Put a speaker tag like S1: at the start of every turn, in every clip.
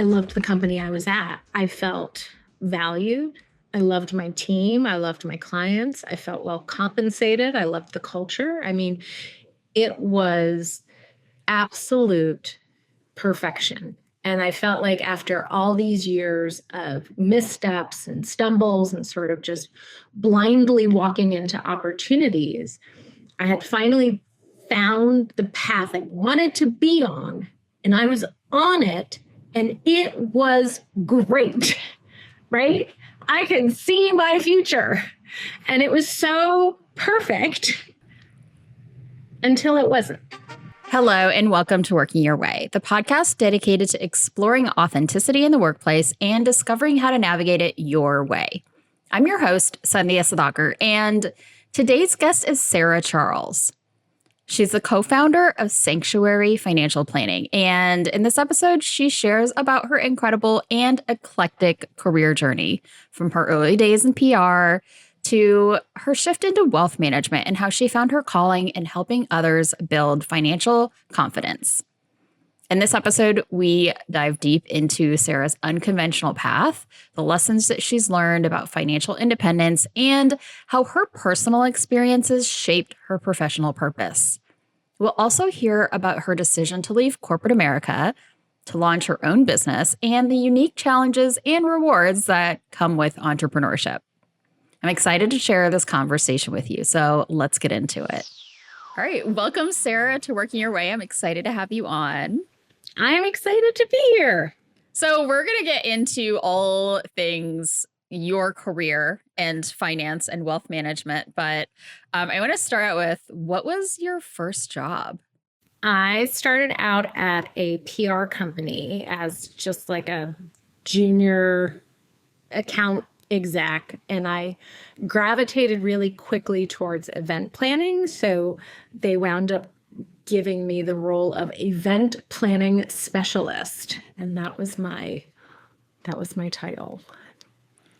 S1: I loved the company I was at. I felt valued. I loved my team. I loved my clients. I felt well compensated. I loved the culture. I mean, it was absolute perfection. And I felt like after all these years of missteps and stumbles and sort of just blindly walking into opportunities, I had finally found the path I wanted to be on, and I was on it, and it was great, right? I can see my future, and it was so perfect until it wasn't.
S2: Hello, and welcome to Working Your Way, the podcast dedicated to exploring authenticity in the workplace and discovering how to navigate it your way. I'm your host, Sandhya Sudhakar, and today's guest is Sarah Charles. She's the co-founder of Sanctuary Financial Planning, and in this episode, she shares about her incredible and eclectic career journey, from her early days in PR to her shift into wealth management and how she found her calling in helping others build financial confidence. In this episode, we dive deep into Sarah's unconventional path, the lessons that she's learned about financial independence, and how her personal experiences shaped her professional purpose. We'll also hear about her decision to leave corporate America to launch her own business and the unique challenges and rewards that come with entrepreneurship. I'm excited to share this conversation with you, so let's get into it. All right, welcome, Sarah, to Working Your Way. I'm excited to have you on.
S1: I'm excited to be here.
S2: So we're going to get into all things your career and finance and wealth management, but I want to start out with, what was your first job?
S1: I started out at a PR company as just like a junior account exec, and I gravitated really quickly towards event planning. So they wound up giving me the role of event planning specialist, and that was my title.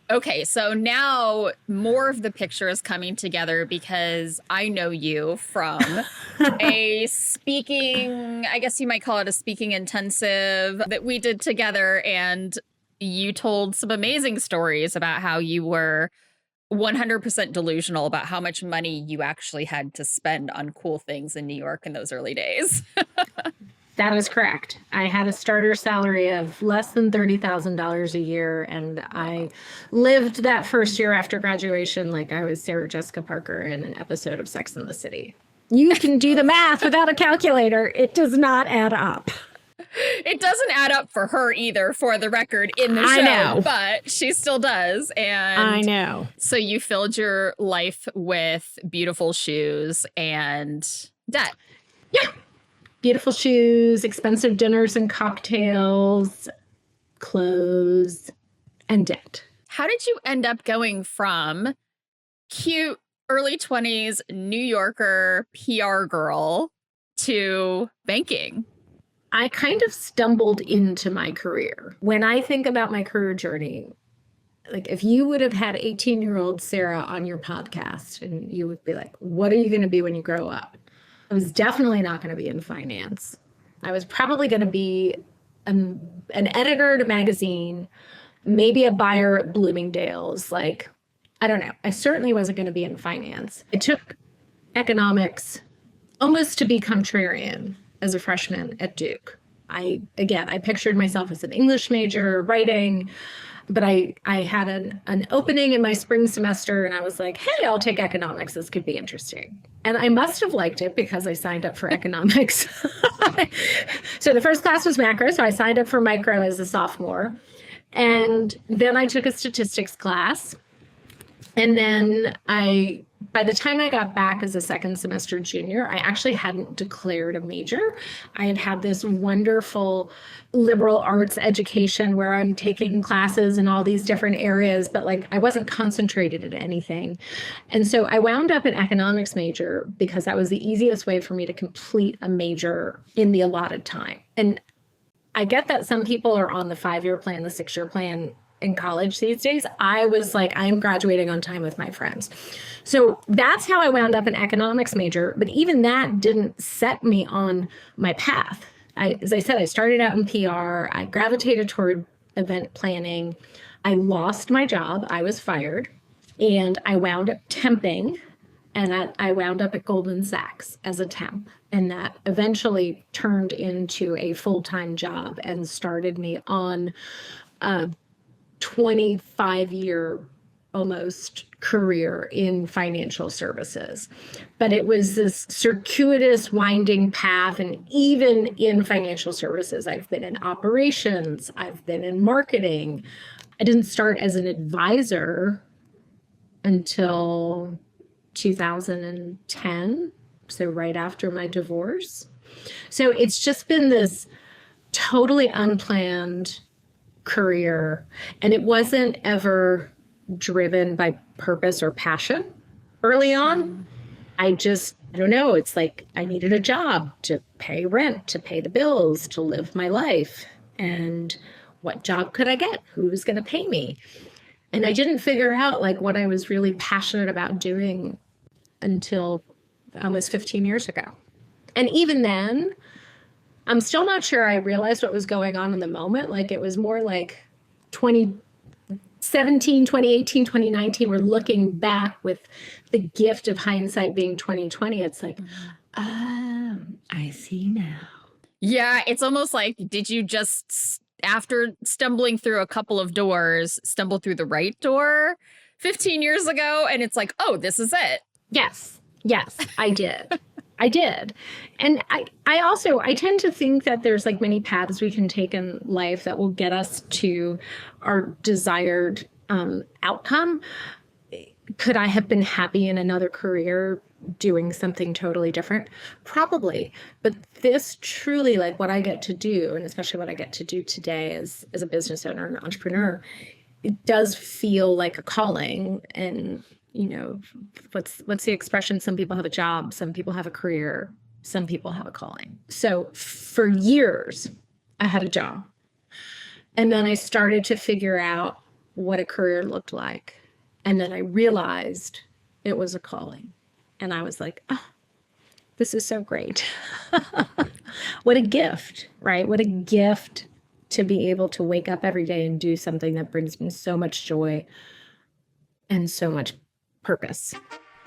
S2: Okay, so now more of the picture is coming together because I know you from a speaking, I guess you might call it a speaking intensive that we did together, and you told some amazing stories about how you were 100% delusional about how much money you actually had to spend on cool things in New York in those early days.
S1: That is correct. I had a starter salary of less than $30,000 a year, and I lived that first year after graduation like I was Sarah Jessica Parker in an episode of Sex and the City. You can do the math without a calculator. It does not add up.
S2: It doesn't add up for her either, for the record, in the show. I know. But she still does. And
S1: I know.
S2: So you filled your life with beautiful shoes and debt.
S1: Yeah. Beautiful shoes, expensive dinners and cocktails, clothes, and debt.
S2: How did you end up going from cute early 20s New Yorker PR girl to banking?
S1: I kind of stumbled into my career. When I think about my career journey, like if you would have had 18-year-old Sarah on your podcast and you would be like, what are you going to be when you grow up? I was definitely not going to be in finance. I was probably going to be an editor at a magazine, maybe a buyer at Bloomingdale's. Like, I don't know. I certainly wasn't going to be in finance. I took economics almost to be contrarian as a freshman at Duke. I pictured myself as an English major, writing, but I had an opening in my spring semester, and I was like, hey, I'll take economics. This could be interesting. And I must have liked it because I signed up for economics. So the first class was macro, so I signed up for micro as a sophomore. And then I took a statistics class. And then by the time I got back as a second semester junior, I actually hadn't declared a major. I had had this wonderful liberal arts education where I'm taking classes in all these different areas, but like I wasn't concentrated in anything. And so I wound up an economics major because that was the easiest way for me to complete a major in the allotted time. And I get that some people are on the 5-year plan, the 6-year plan in college these days. I was like, I'm graduating on time with my friends. So that's how I wound up an economics major. But even that didn't set me on my path. as I said, I started out in PR. I gravitated toward event planning. I lost my job. I was fired. And I wound up temping. And I wound up at Goldman Sachs as a temp. And that eventually turned into a full-time job and started me on a 25-year almost career in financial services. But it was this circuitous, winding path. And even in financial services, I've been in operations, I've been in marketing. I didn't start as an advisor until 2010, so right after my divorce. So it's just been this totally unplanned career, and it wasn't ever driven by purpose or passion early on. I don't know, it's like I needed a job to pay rent, to pay the bills, to live my life. And what job could I get? Who was going to pay me? And I didn't figure out like what I was really passionate about doing until almost 15 years ago. And even then, I'm still not sure I realized what was going on in the moment. Like it was more like 2017, 2018, 2019, we're looking back with the gift of hindsight being 2020. It's like, I see now.
S2: Yeah, it's almost like, did you just, after stumbling through a couple of doors, stumble through the right door 15 years ago? And it's like, oh, this is it.
S1: Yes, I did. I did. And I tend to think that there's like many paths we can take in life that will get us to our desired outcome. Could I have been happy in another career doing something totally different? Probably. But this truly, like what I get to do, and especially what I get to do today as a business owner and entrepreneur, it does feel like a calling. And you know, what's the expression? Some people have a job, some people have a career, some people have a calling. So for years, I had a job. And then I started to figure out what a career looked like. And then I realized it was a calling. And I was like, oh, this is so great. What a gift, right? What a gift to be able to wake up every day and do something that brings me so much joy and so much purpose.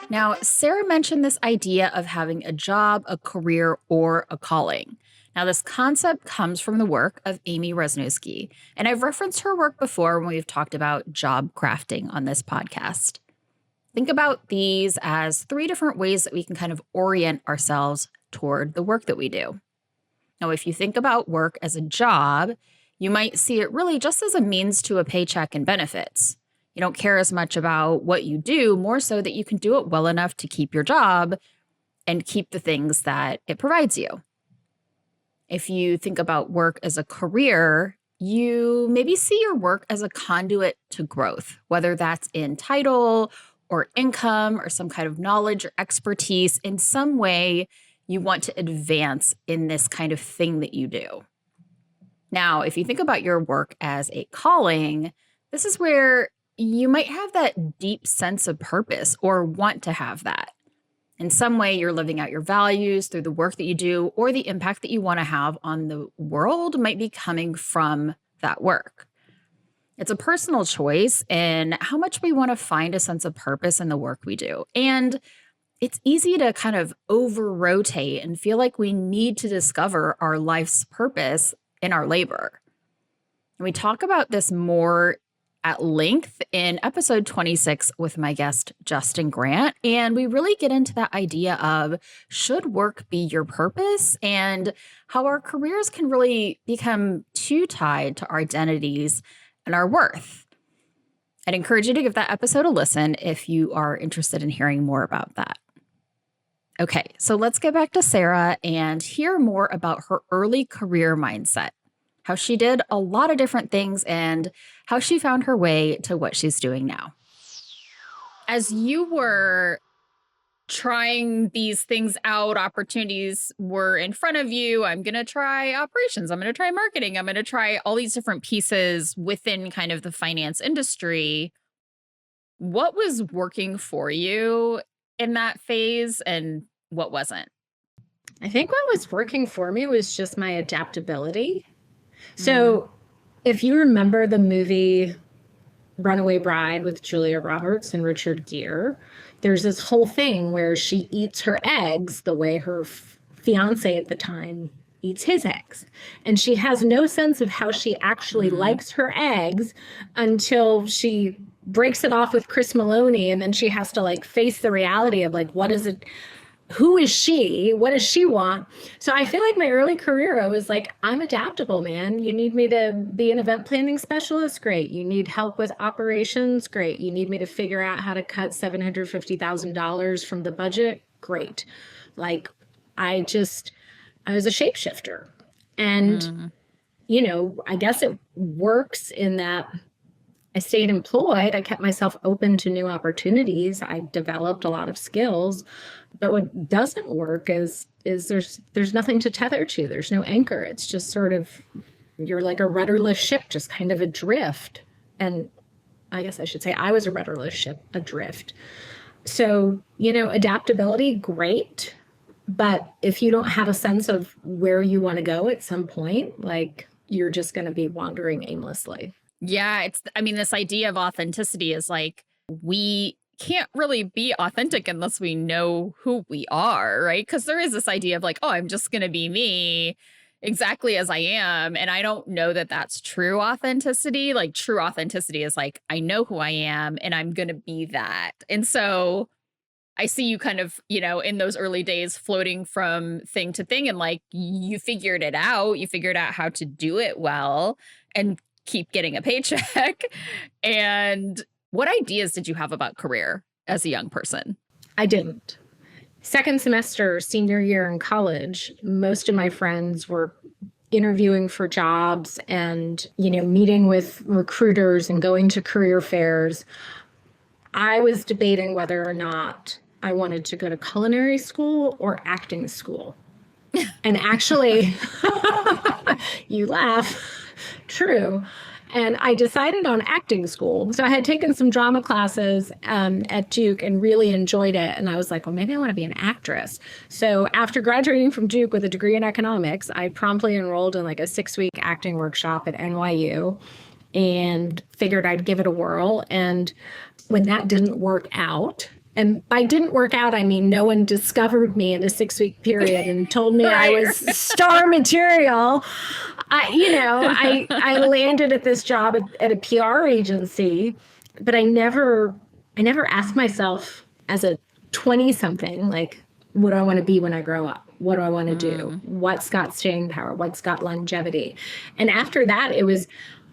S2: Now, Sarah mentioned this idea of having a job, a career, or a calling. Now, this concept comes from the work of Amy Wrzesniewski, and I've referenced her work before when we've talked about job crafting on this podcast. Think about these as 3 different ways that we can kind of orient ourselves toward the work that we do. Now, if you think about work as a job, you might see it really just as a means to a paycheck and benefits. You don't care as much about what you do, more so that you can do it well enough to keep your job and keep the things that it provides you. If you think about work as a career, you maybe see your work as a conduit to growth, whether that's in title or income or some kind of knowledge or expertise. In some way, you want to advance in this kind of thing that you do. Now, if you think about your work as a calling, this is where you might have that deep sense of purpose or want to have that. In some way, you're living out your values through the work that you do, or the impact that you want to have on the world might be coming from that work. It's a personal choice in how much we want to find a sense of purpose in the work we do. And it's easy to kind of over-rotate and feel like we need to discover our life's purpose in our labor. And we talk about this more at length in episode 26 with my guest, Justin Grant. And we really get into that idea of, should work be your purpose, and how our careers can really become too tied to our identities and our worth. I'd encourage you to give that episode a listen if you are interested in hearing more about that. Okay, so let's get back to Sarah and hear more about her early career mindset, how she did a lot of different things, and how she found her way to what she's doing now. As you were trying these things out, opportunities were in front of you. I'm going to try operations. I'm going to try marketing. I'm going to try all these different pieces within kind of the finance industry. What was working for you in that phase and what wasn't?
S1: I think what was working for me was just my adaptability. So if you remember the movie Runaway Bride with Julia Roberts and Richard Gere, there's this whole thing where she eats her eggs the way her fiance at the time eats his eggs. And she has no sense of how she actually likes her eggs until she breaks it off with Chris Maloney. And then she has to like face the reality of like, what is it? Who is she? What does she want? So I feel like my early career, I was like, I'm adaptable, man. You need me to be an event planning specialist? Great. You need help with operations? Great. You need me to figure out how to cut $750,000 from the budget? Great. Like, I was a shapeshifter. And, I guess it works in that I stayed employed. I kept myself open to new opportunities. I developed a lot of skills. But what doesn't work is there's nothing to tether to. There's no anchor. It's just sort of, you're like a rudderless ship, just kind of adrift. And I guess I should say I was a rudderless ship adrift. So, adaptability, great. But if you don't have a sense of where you want to go at some point, like you're just going to be wandering aimlessly.
S2: Yeah, this idea of authenticity is like, we can't really be authentic unless we know who we are, right? Because there is this idea of like, oh, I'm just going to be me exactly as I am. And I don't know that that's true authenticity. Like true authenticity is like, I know who I am and I'm going to be that. And so I see you kind of, in those early days floating from thing to thing and like you figured it out. You figured out how to do it well and keep getting a paycheck. And what ideas did you have about career as a young person?
S1: I didn't. Second semester, senior year in college, most of my friends were interviewing for jobs and, meeting with recruiters and going to career fairs. I was debating whether or not I wanted to go to culinary school or acting school. And actually, you laugh, true. And I decided on acting school. So I had taken some drama classes at Duke and really enjoyed it. And I was like, well, maybe I want to be an actress. So after graduating from Duke with a degree in economics, I promptly enrolled in like a 6-week acting workshop at NYU and figured I'd give it a whirl. And when that didn't work out, and by didn't work out, I mean, no one discovered me in a 6-week period and told me I was star material. I landed at this job at a PR agency, but I never asked myself as a 20-something, like, what do I want to be when I grow up? What do I want to do? What's got staying power? What's got longevity? And after that,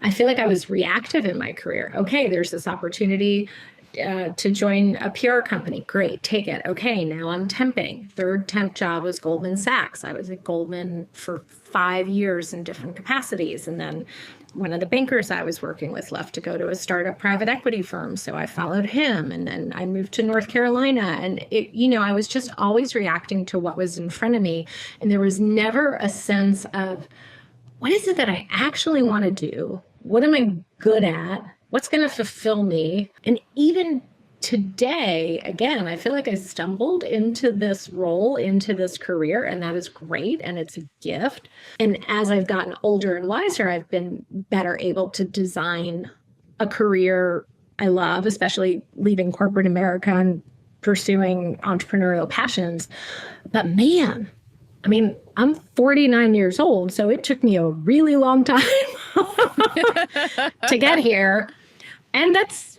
S1: I feel like I was reactive in my career. Okay, there's this opportunity to join a PR company. Great, take it. Okay, now I'm temping. Third temp job was Goldman Sachs. I was at Goldman for 5 years in different capacities. And then one of the bankers I was working with left to go to a startup private equity firm. So I followed him. And then I moved to North Carolina. And I was just always reacting to what was in front of me. And there was never a sense of, what is it that I actually want to do? What am I good at? What's going to fulfill me? And even today, again, I feel like I stumbled into this role, into this career, and that is great. And it's a gift. And as I've gotten older and wiser, I've been better able to design a career I love, especially leaving corporate America and pursuing entrepreneurial passions. But man, I mean, I'm 49 years old, so it took me a really long time to get here. And that's,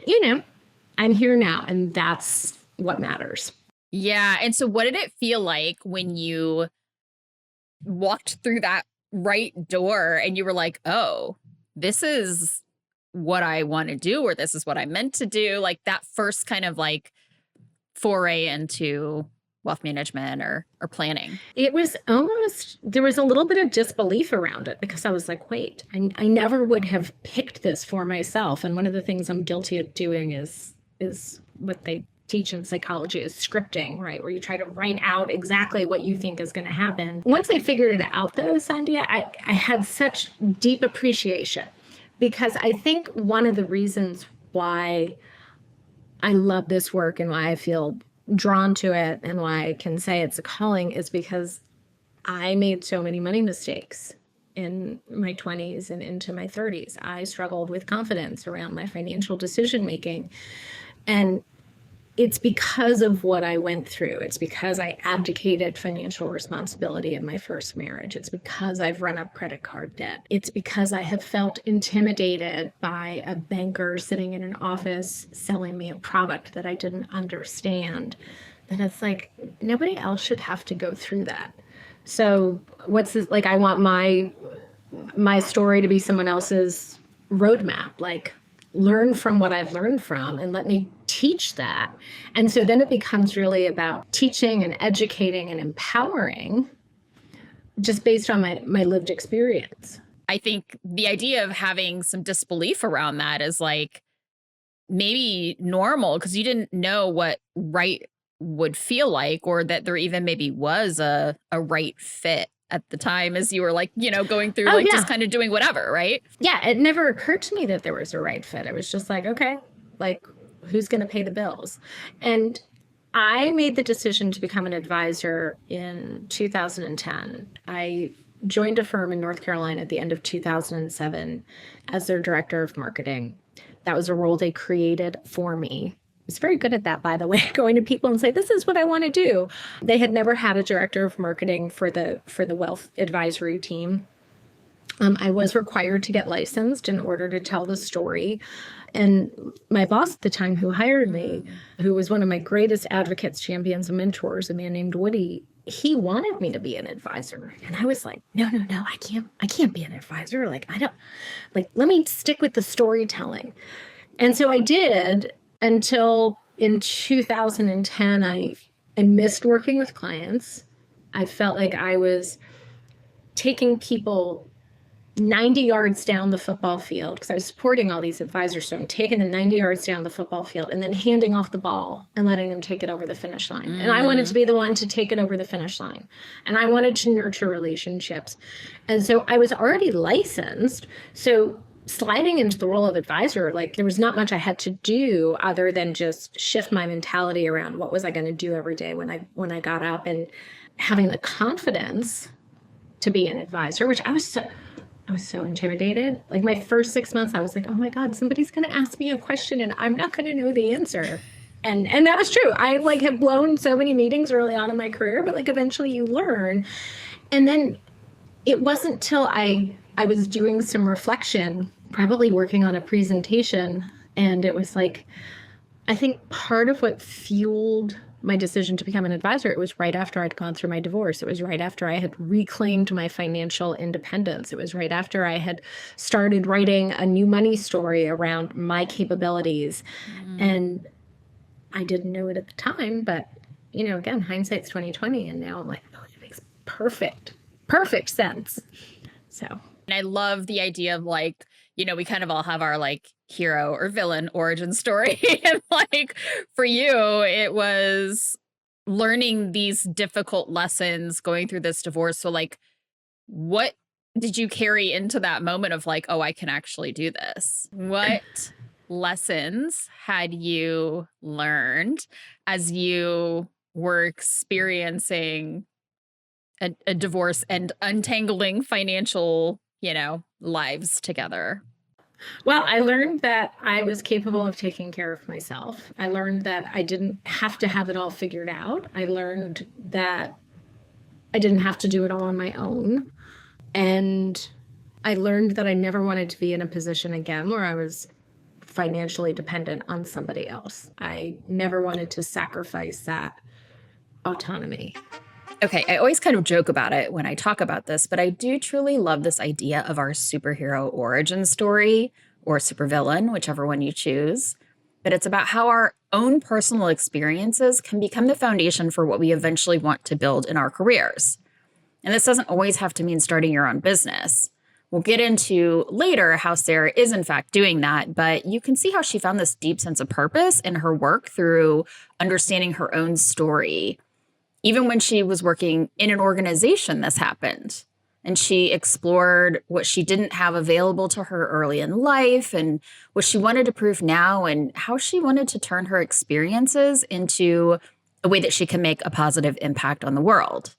S1: I'm here now, and that's what matters.
S2: Yeah. And so what did it feel like when you walked through that right door and you were like, oh, this is what I want to do, or this is what I meant to do? Like that first kind of like foray into wealth management or planning?
S1: It was almost, there was a little bit of disbelief around it because I was like, wait, I never would have picked this for myself. And one of the things I'm guilty of doing is what they teach in psychology is scripting, right? Where you try to write out exactly what you think is going to happen. Once I figured it out though, Sandia, I had such deep appreciation because I think one of the reasons why I love this work and why I feel drawn to it and why I can say it's a calling is because I made so many money mistakes in my 20s and into my 30s. I struggled with confidence around my financial decision making. And it's because of what I went through. It's because I abdicated financial responsibility in my first marriage. It's because I've run up credit card debt. It's because I have felt intimidated by a banker sitting in an office selling me a product that I didn't understand. And it's like, nobody else should have to go through that. So what's this, like, I want my story to be someone else's roadmap. Like, learn from what I've learned from and let me teach that. And so then it becomes really about teaching and educating and empowering just based on my lived experience.
S2: I think the idea of having some disbelief around that is like maybe normal because you didn't know what right would feel like, or that there even maybe was a right fit at the time as you were like, going through just kind of doing whatever, right?
S1: Yeah, it never occurred to me that there was a right fit. It was just like, okay, like, who's going to pay the bills? And I made the decision to become an advisor in 2010. I joined a firm in North Carolina at the end of 2007 as their director of marketing. That was a role they created for me. I was very good at that, by the way, going to people and say, this is what I want to do. They had never had a director of marketing for the wealth advisory team. I was required to get licensed in order to tell the story. And my boss at the time who hired me, who was one of my greatest advocates, champions, and mentors, a man named Woody, he wanted me to be an advisor. And I was like, no, I can't be an advisor. Like, let me stick with the storytelling. And so I did, until in 2010, I missed working with clients. I felt like I was taking people 90 yards down the football field because I was supporting all these advisors. So I'm taking them 90 yards down the football field and then handing off the ball and letting them take it over the finish line. And I wanted to be the one to take it over the finish line. And I wanted to nurture relationships. And so I was already licensed. So sliding into the role of advisor, like, there was not much I had to do other than just shift my mentality around what was I going to do every day when I got up, and having the confidence to be an advisor, which I was so intimidated. Like, my first 6 months, I was like, oh my God, somebody's going to ask me a question and I'm not going to know the answer. And that was true. I have blown so many meetings early on in my career, but eventually you learn. And then it wasn't till I was doing some reflection, probably working on a presentation. And it was like, I think part of what fueled my decision to become an advisor, it was right after I'd gone through my divorce. It was right after I had reclaimed my financial independence. It was right after I had started writing a new money story around my capabilities. And I didn't know it at the time, but, again, hindsight's 2020. And now I'm like, oh, it makes perfect sense. So.
S2: And I love the idea of we kind of all have our hero or villain origin story. And for you, it was learning these difficult lessons going through this divorce. So what did you carry into that moment of oh, I can actually do this? What lessons had you learned as you were experiencing a divorce and untangling financial, lives together?
S1: Well, I learned that I was capable of taking care of myself. I learned that I didn't have to have it all figured out. I learned that I didn't have to do it all on my own. And I learned that I never wanted to be in a position again where I was financially dependent on somebody else. I never wanted to sacrifice that autonomy.
S2: Okay, I always kind of joke about it when I talk about this, but I do truly love this idea of our superhero origin story, or supervillain, whichever one you choose. But it's about how our own personal experiences can become the foundation for what we eventually want to build in our careers. And this doesn't always have to mean starting your own business. We'll get into later how Sarah is in fact doing that, but you can see how she found this deep sense of purpose in her work through understanding her own story. Even when she was working in an organization, this happened. And she explored what she didn't have available to her early in life and what she wanted to prove now, and how she wanted to turn her experiences into a way that she can make a positive impact on the world.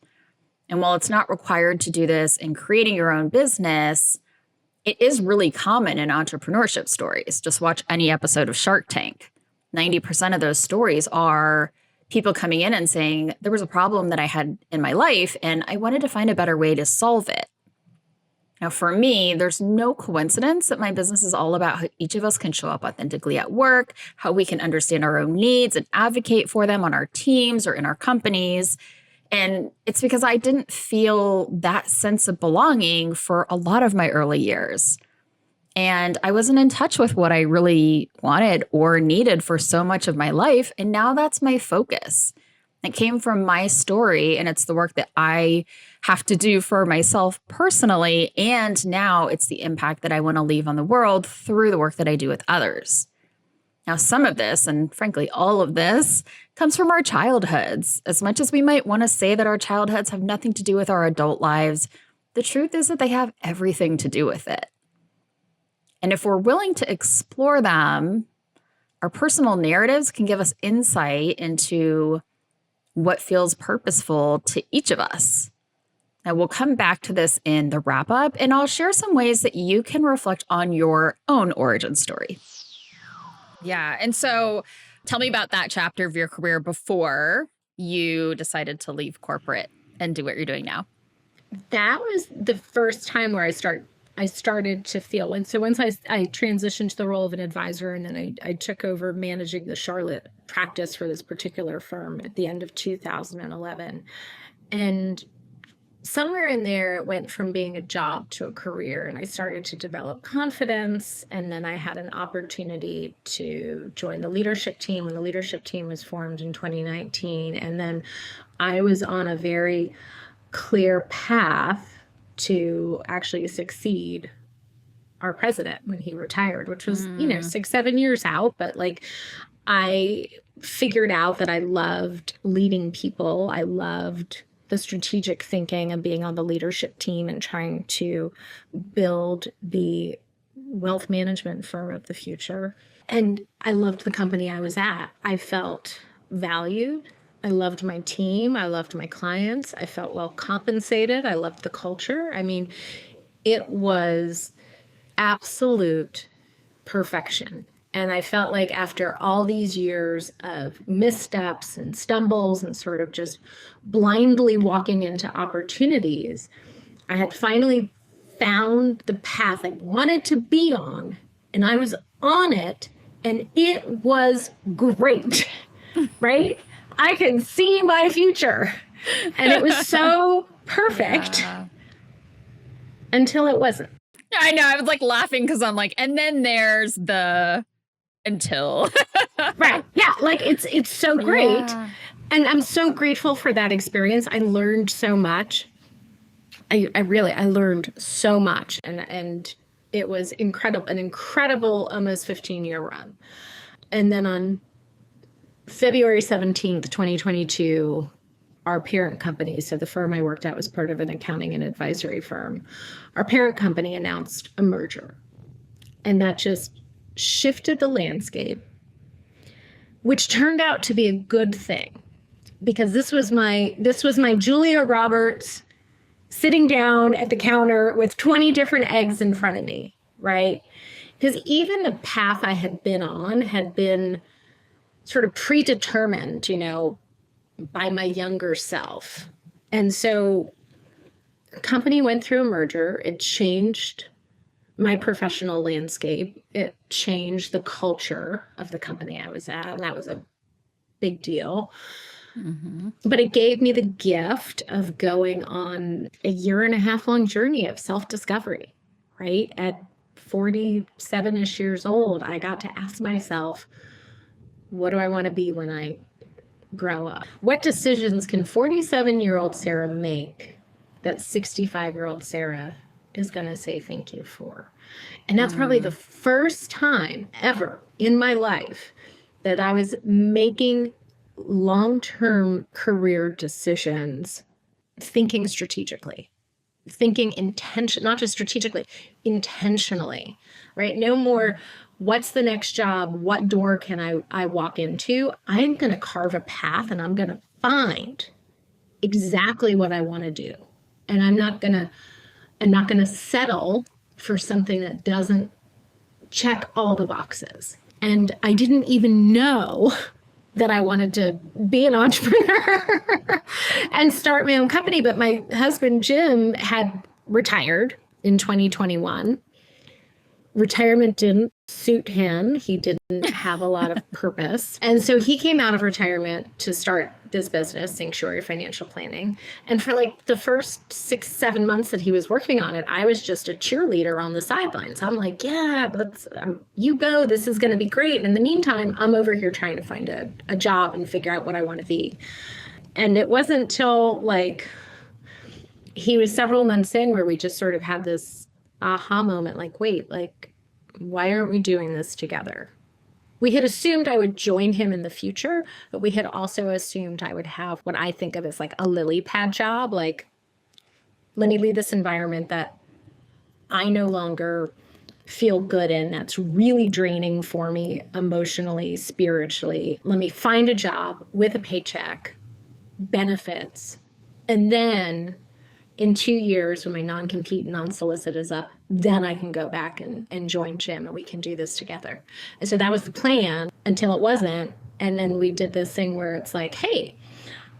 S2: And while it's not required to do this in creating your own business, it is really common in entrepreneurship stories. Just watch any episode of Shark Tank. 90% of those stories are people coming in and saying, there was a problem that I had in my life and I wanted to find a better way to solve it. Now, for me, there's no coincidence that my business is all about how each of us can show up authentically at work, how we can understand our own needs and advocate for them on our teams or in our companies. And it's because I didn't feel that sense of belonging for a lot of my early years. And I wasn't in touch with what I really wanted or needed for so much of my life. And now that's my focus. It came from my story, and it's the work that I have to do for myself personally. And now it's the impact that I want to leave on the world through the work that I do with others. Now, some of this, and frankly, all of this, comes from our childhoods. As much as we might want to say that our childhoods have nothing to do with our adult lives, the truth is that they have everything to do with it. And if we're willing to explore them, our personal narratives can give us insight into what feels purposeful to each of us. And we'll come back to this in the wrap up, and I'll share some ways that you can reflect on your own origin story. Yeah. And so tell me about that chapter of your career before you decided to leave corporate and do what you're doing now.
S1: That was the first time where I started to feel. And so once I transitioned to the role of an advisor, and then I took over managing the Charlotte practice for this particular firm at the end of 2011. And somewhere in there, it went from being a job to a career, and I started to develop confidence. And then I had an opportunity to join the leadership team when the leadership team was formed in 2019. And then I was on a very clear path to actually succeed our president when he retired, which was, 6-7 years out. But I figured out that I loved leading people. I loved the strategic thinking and being on the leadership team and trying to build the wealth management firm of the future. And I loved the company I was at. I felt valued. I loved my team. I loved my clients. I felt well compensated. I loved the culture. I mean, it was absolute perfection. And I felt like after all these years of missteps and stumbles and sort of just blindly walking into opportunities, I had finally found the path I wanted to be on, and I was on it, and it was great, right? I can see my future. And it was so perfect until it wasn't.
S2: I know. I was laughing because I'm and then there's the until.
S1: Right. Yeah. It's so great. Yeah. And I'm so grateful for that experience. I learned so much. I learned so much. And it was incredible, an incredible almost 15-year run. And then on February 17th, 2022, our parent company, so the firm I worked at was part of an accounting and advisory firm. Our parent company announced a merger. And that just shifted the landscape, which turned out to be a good thing, because this was my Julia Roberts sitting down at the counter with 20 different eggs in front of me, right? Because even the path I had been on had been sort of predetermined, by my younger self. And so the company went through a merger. It changed my professional landscape. It changed the culture of the company I was at, and that was a big deal. Mm-hmm. But it gave me the gift of going on a 1.5-year-long journey of self-discovery, right? At 47-ish years old, I got to ask myself, what do I want to be when I grow up? What decisions can 47-year-old Sarah make that 65-year-old Sarah is going to say thank you for? And that's probably the first time ever in my life that I was making long-term career decisions, thinking strategically, not just strategically, intentionally, right? No more, what's the next job? What door can I walk into? I'm going to carve a path, and I'm going to find exactly what I want to do. And I'm not going to settle for something that doesn't check all the boxes. And I didn't even know that I wanted to be an entrepreneur and start my own company. But my husband, Jim, had retired in 2021. Retirement didn't suit him. He didn't have a lot of purpose. And so he came out of retirement to start this business, Sanctuary Financial Planning. And for like the first 6-7 months that he was working on it, I was just a cheerleader on the sidelines. I'm like, yeah, let's, you go. This is going to be great. And in the meantime, I'm over here trying to find a job and figure out what I want to be. And it wasn't till like he was several months in where we just sort of had this aha moment, like, wait, like, why aren't we doing this together? We had assumed I would join him in the future, but we had also assumed I would have what I think of as like a lily pad job. Like, let me leave this environment that I no longer feel good in, that's really draining for me emotionally, spiritually. Let me find a job with a paycheck, benefits, and then in 2 years, when my non-compete and non-solicit is up, then I can go back and join Jim and we can do this together. And so that was the plan until it wasn't. And then we did this thing where it's like, hey,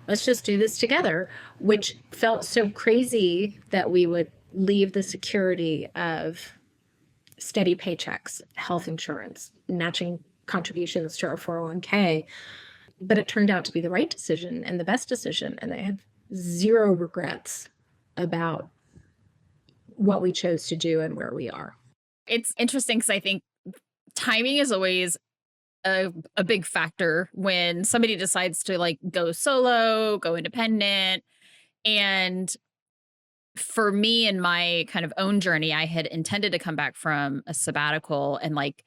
S1: let's just do this together, which felt so crazy that we would leave the security of steady paychecks, health insurance, matching contributions to our 401k. But it turned out to be the right decision and the best decision. And I had zero regrets about what we chose to do and where we are.
S2: It's interesting because I think timing is always a big factor when somebody decides to like go solo, go independent. And for me in my kind of own journey, I had intended to come back from a sabbatical and like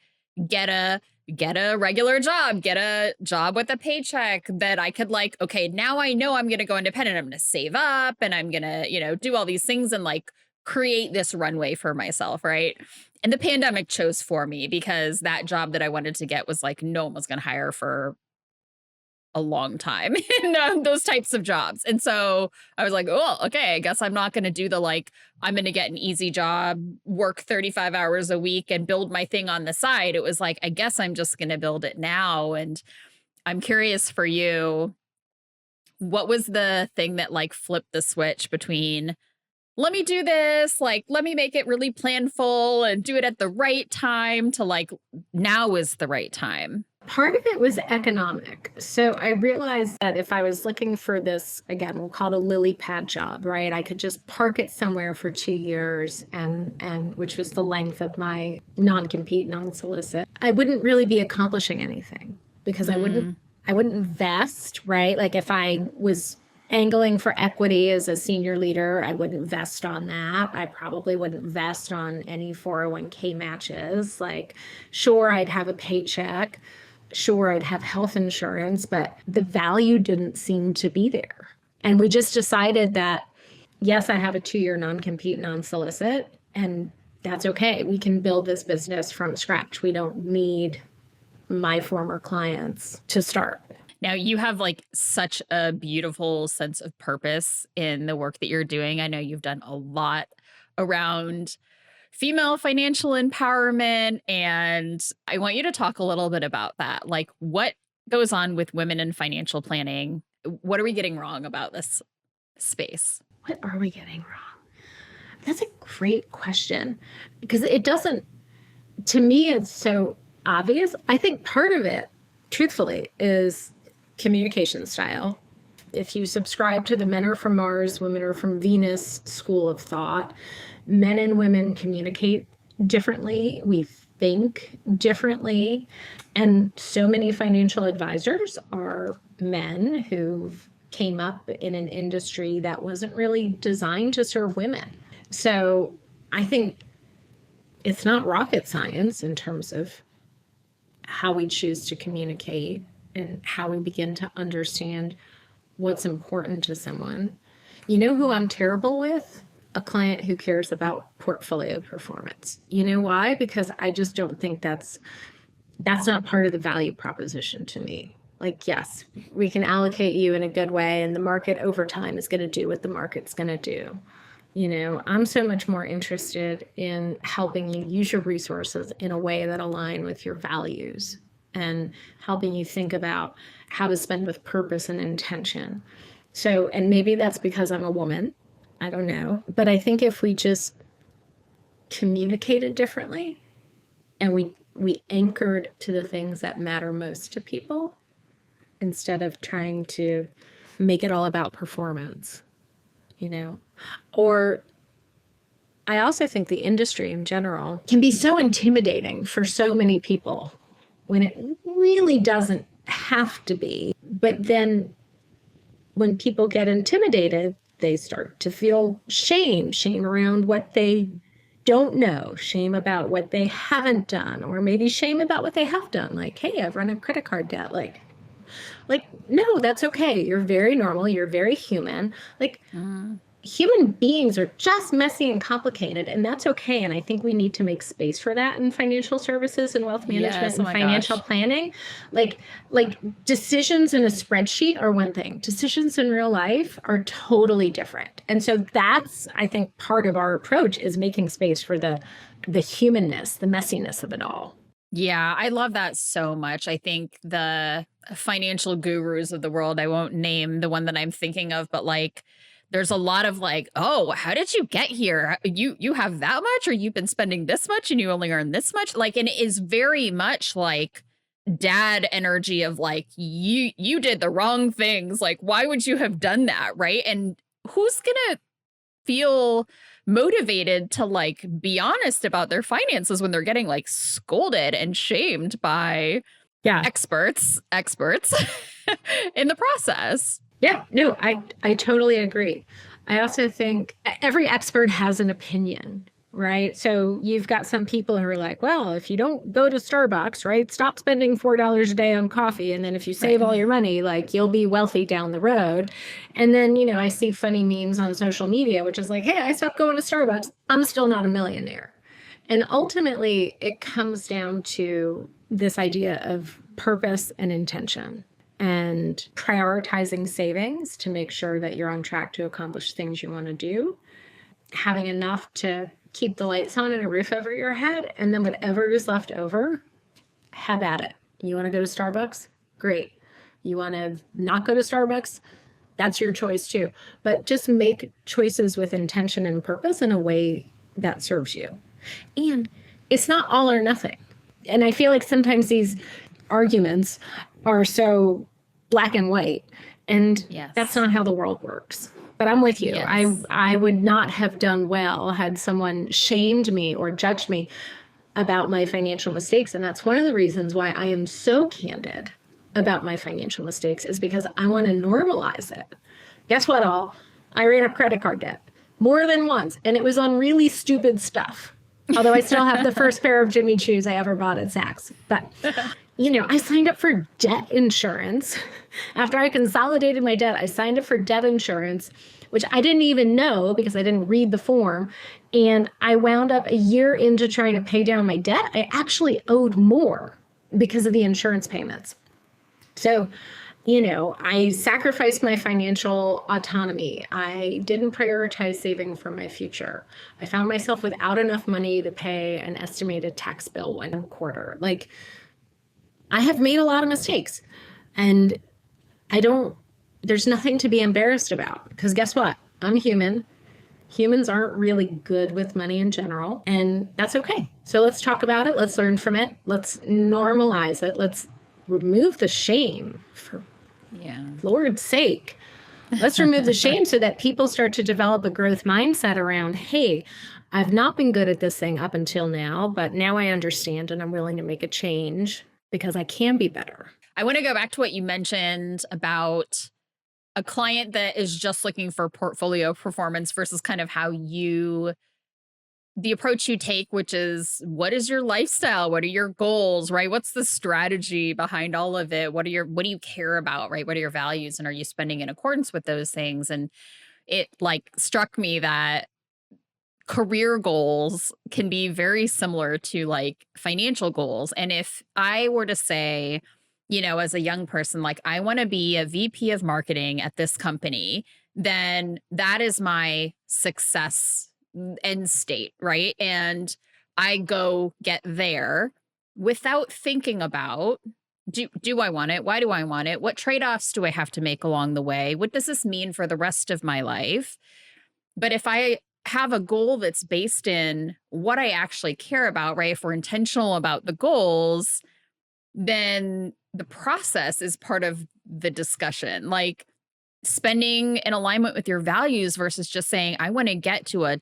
S2: get a regular job, get a job with a paycheck that I could like, okay, now I know I'm going to go independent. I'm going to save up and I'm going to, do all these things and like create this runway for myself. Right. And the pandemic chose for me because that job that I wanted to get was like, no one was going to hire for a long time in those types of jobs. And so I was like, oh, okay, I guess I'm not going to do the like, I'm going to get an easy job, work 35 hours a week and build my thing on the side. It was like, I guess I'm just going to build it now. And I'm curious for you, what was the thing that like flipped the switch between let me do this, like, let me make it really planful and do it at the right time to like, now is the right time?
S1: Part of it was economic. So I realized that if I was looking for this, again, we'll call it a lily pad job, right? I could just park it somewhere for 2 years and which was the length of my non-compete, non-solicit. I wouldn't really be accomplishing anything because I wouldn't vest, right? Like if I was angling for equity as a senior leader, I wouldn't vest on that. I probably wouldn't vest on any 401k matches. Like, sure, I'd have a paycheck. Sure, I'd have health insurance, but the value didn't seem to be there. And we just decided that, yes, I have a 2-year non-compete, non-solicit, and that's okay. We can build this business from scratch. We don't need my former clients to start.
S2: Now, you have like such a beautiful sense of purpose in the work that you're doing. I know you've done a lot around female financial empowerment, and I want you to talk a little bit about that. Like, what goes on with women in financial planning? What are we getting wrong about this space?
S1: What are we getting wrong? That's a great question because it doesn't, to me, it's so obvious. I think part of it, truthfully, is communication style. If you subscribe to the men are from Mars, women are from Venus school of thought, men and women communicate differently. We think differently. And so many financial advisors are men who came up in an industry that wasn't really designed to serve women. So I think it's not rocket science in terms of how we choose to communicate and how we begin to understand what's important to someone. You know who I'm terrible with? A client who cares about portfolio performance. You know why? Because I just don't think that's not part of the value proposition to me. Like, yes, we can allocate you in a good way, and the market over time is going to do what the market's going to do. I'm so much more interested in helping you use your resources in a way that align with your values and helping you think about how to spend with purpose and intention. So, and maybe that's because I'm a woman. I don't know. But I think if we just communicated differently and we anchored to the things that matter most to people instead of trying to make it all about performance, or I also think the industry in general can be so intimidating for so many people when it really doesn't have to be. But then when people get intimidated, they start to feel shame around what they don't know, shame about what they haven't done, or maybe shame about what they have done. Like, hey, I've run a credit card debt. Like, no, that's okay. You're very normal. You're very human. Like, human beings are just messy and complicated, and that's okay. And I think we need to make space for that in financial services and wealth management and financial planning. Like decisions in a spreadsheet are one thing. Decisions in real life are totally different. And so that's, I think, part of our approach is making space for the humanness, the messiness of it all.
S2: Yeah, I love that so much. I think the financial gurus of the world, I won't name the one that I'm thinking of, but like there's a lot of like, oh, how did you get here? You have that much, or you've been spending this much and you only earn this much? Like, and it is very much like dad energy of like, you did the wrong things. Like, why would you have done that? Right. And who's gonna feel motivated to like be honest about their finances when they're getting like scolded and shamed by experts in the process?
S1: Yeah, no, I totally agree. I also think every expert has an opinion, right? So you've got some people who are like, well, if you don't go to Starbucks, right, stop spending $4 a day on coffee. And then if you save all your money, like you'll be wealthy down the road. And then, I see funny memes on social media, which is like, hey, I stopped going to Starbucks. I'm still not a millionaire. And ultimately, it comes down to this idea of purpose and intention and prioritizing savings to make sure that you're on track to accomplish things you want to do, having enough to keep the lights on and a roof over your head, and then whatever is left over, have at it. You want to go to Starbucks? Great. You want to not go to Starbucks? That's your choice too. But just make choices with intention and purpose in a way that serves you. And it's not all or nothing. And I feel like sometimes these arguments are so black and white, and that's not how the world works. But I'm with you. Yes. I would not have done well had someone shamed me or judged me about my financial mistakes. And that's one of the reasons why I am so candid about my financial mistakes, is because I want to normalize it. Guess what, all? I ran up credit card debt more than once, and it was on really stupid stuff. Although I still have the first pair of Jimmy Choos I ever bought at Saks. But, I signed up for debt insurance. After I consolidated my debt, I signed up for debt insurance, which I didn't even know because I didn't read the form. And I wound up a year into trying to pay down my debt. I actually owed more because of the insurance payments. So, I sacrificed my financial autonomy. I didn't prioritize saving for my future. I found myself without enough money to pay an estimated tax bill one quarter. Like, I have made a lot of mistakes, and there's nothing to be embarrassed about, because guess what? I'm human. Humans aren't really good with money in general, and that's okay. So let's talk about it. Let's learn from it. Let's normalize it. Let's remove the shame, for Lord's sake. Let's remove the shame so that people start to develop a growth mindset around, hey, I've not been good at this thing up until now, but now I understand and I'm willing to make a change because I can be better.
S2: I want to go back to what you mentioned about a client that is just looking for portfolio performance versus kind of the approach you take, which is, what is your lifestyle? What are your goals, right? What's the strategy behind all of it? What do you care about, right? What are your values? And are you spending in accordance with those things? And it like struck me that career goals can be very similar to like financial goals. And if I were to say, as a young person, like I want to be a VP of marketing at this company, then that is my success end state, right? And I go get there without thinking about, do I want it? Why do I want it? What trade-offs do I have to make along the way? What does this mean for the rest of my life? But if I have a goal that's based in what I actually care about, right? If we're intentional about the goals, then the process is part of the discussion. Like spending in alignment with your values versus just saying, I want to get to a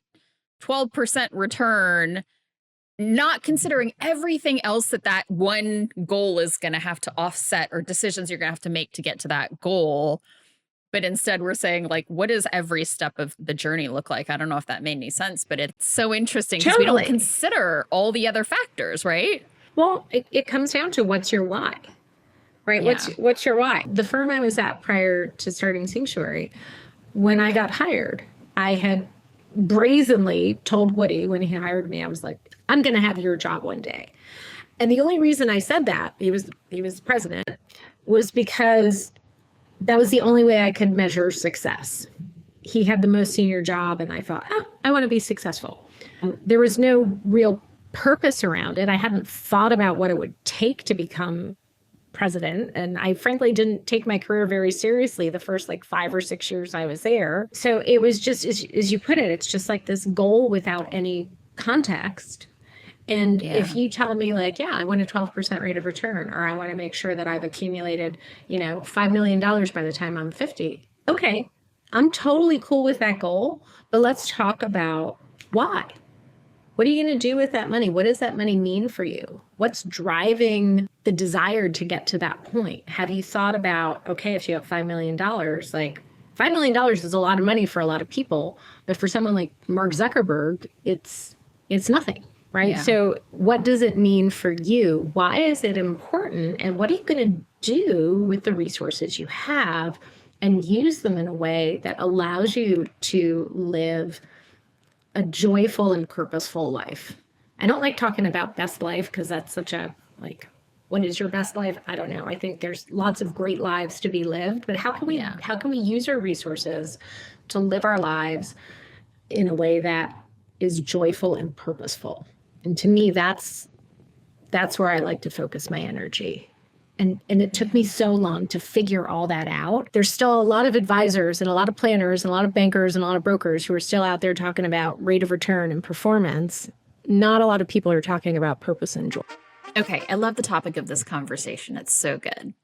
S2: 12% return, not considering everything else that one goal is going to have to offset or decisions you're going to have to make to get to that goal. But instead we're saying, like, what does every step of the journey look like? I don't know if that made any sense, but it's so interesting because we don't consider all the other factors, right?
S1: Well, it comes down to what's your why, right?
S2: Yeah.
S1: What's your why? The firm I was at prior to starting Sanctuary, when I got hired, I had brazenly told Woody when he hired me, I was like, I'm going to have your job one day. And the only reason I said that, he was the president, was because that was the only way I could measure success. He had the most senior job, and I thought, I want to be successful. There was no real purpose around it. I hadn't thought about what it would take to become president. And I frankly didn't take my career very seriously the first 5 or 6 years I was there. So it was just, as you put it, it's just like this goal without any context. And if you tell me I want a 12% rate of return, or I want to make sure that I've accumulated, $5 million by the time I'm 50. Okay, I'm totally cool with that goal, but let's talk about why. What are you going to do with that money? What does that money mean for you? What's driving the desire to get to that point? Have you thought about, okay, if you have $5 million, $5 million is a lot of money for a lot of people, but for someone like Mark Zuckerberg, it's nothing. Right. Yeah. So what does it mean for you? Why is it important? And what are you going to do with the resources you have and use them in a way that allows you to live a joyful and purposeful life? I don't like talking about best life because that's such a what is your best life? I don't know. I think there's lots of great lives to be lived, but how can we use our resources to live our lives in a way that is joyful and purposeful? And to me, that's where I like to focus my energy. And it took me so long to figure all that out. There's still a lot of advisors and a lot of planners and a lot of bankers and a lot of brokers who are still out there talking about rate of return and performance. Not a lot of people are talking about purpose and joy.
S2: Okay, I love the topic of this conversation. It's so good.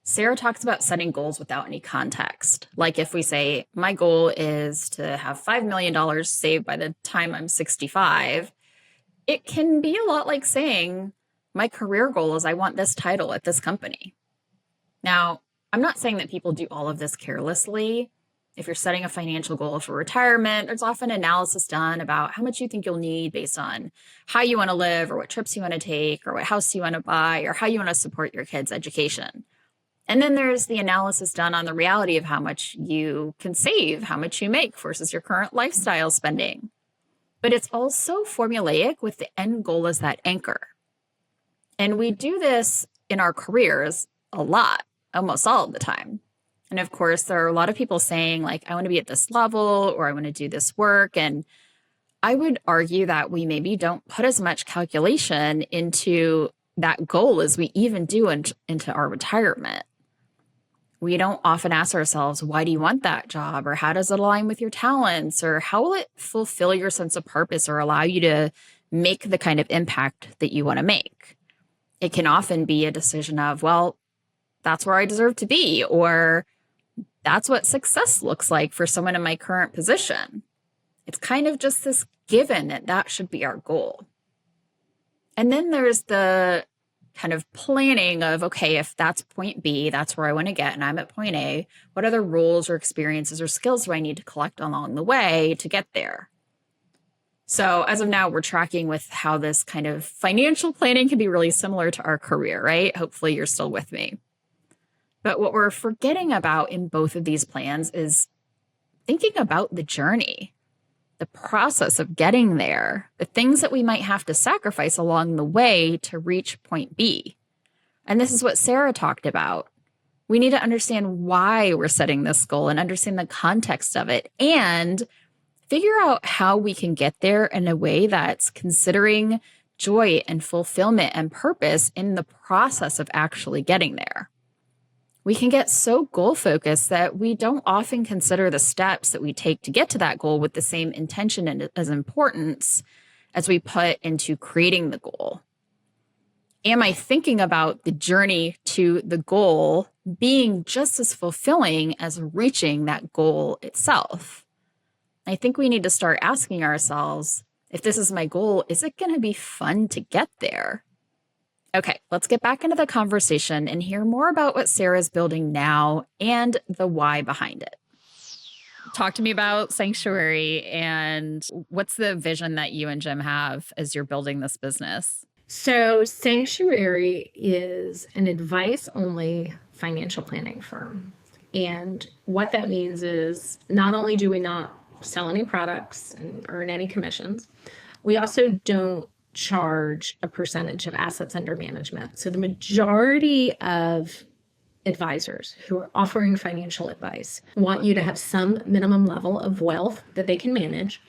S2: Sarah talks about setting goals without any context. Like if we say, my goal is to have $5 million saved by the time I'm 65, it can be a lot like saying, my career goal is I want this title at this company. Now, I'm not saying that people do all of this carelessly. If you're setting a financial goal for retirement, there's often analysis done about how much you think you'll need based on how you want to live or what trips you want to take or what house you want to buy or how you want to support your kids' education. And then there's the analysis done on the reality of how much you can save, how much you make versus your current lifestyle spending. But it's also formulaic with the end goal as that anchor. And we do this in our careers a lot, almost all of the time. And of course, there are a lot of people saying I want to be at this level or I want to do this work. And I would argue that we maybe don't put as much calculation into that goal as we even do into our retirement. We don't often ask ourselves, why do you want that job? Or how does it align with your talents? Or how will it fulfill your sense of purpose or allow you to make the kind of impact that you want to make? It can often be a decision of, well, that's where I deserve to be, or that's what success looks like for someone in my current position. It's kind of just this given that should be our goal. And then there's the kind of planning of, okay, if that's point B, that's where I want to get, and I'm at point A, what other roles or experiences or skills do I need to collect along the way to get there? So as of now, we're tracking with how this kind of financial planning can be really similar to our career, right? Hopefully you're still with me. But what we're forgetting about in both of these plans is thinking about the journey, the process of getting there, the things that we might have to sacrifice along the way to reach point B. And this is what Sarah talked about. We need to understand why we're setting this goal and understand the context of it and figure out how we can get there in a way that's considering joy and fulfillment and purpose in the process of actually getting there. We can get so goal focused that we don't often consider the steps that we take to get to that goal with the same intention and as importance as we put into creating the goal. Am I thinking about the journey to the goal being just as fulfilling as reaching that goal itself? I think we need to start asking ourselves, if this is my goal, is it going to be fun to get there? Okay, let's get back into the conversation and hear more about what Sarah's building now and the why behind it. Talk to me about Sanctuary and what's the vision that you and Jim have as you're building this business?
S1: So Sanctuary is an advice-only financial planning firm. And what that means is not only do we not sell any products and earn any commissions, we also don't charge a percentage of assets under management. So the majority of advisors who are offering financial advice want you to have some minimum level of wealth that they can manage.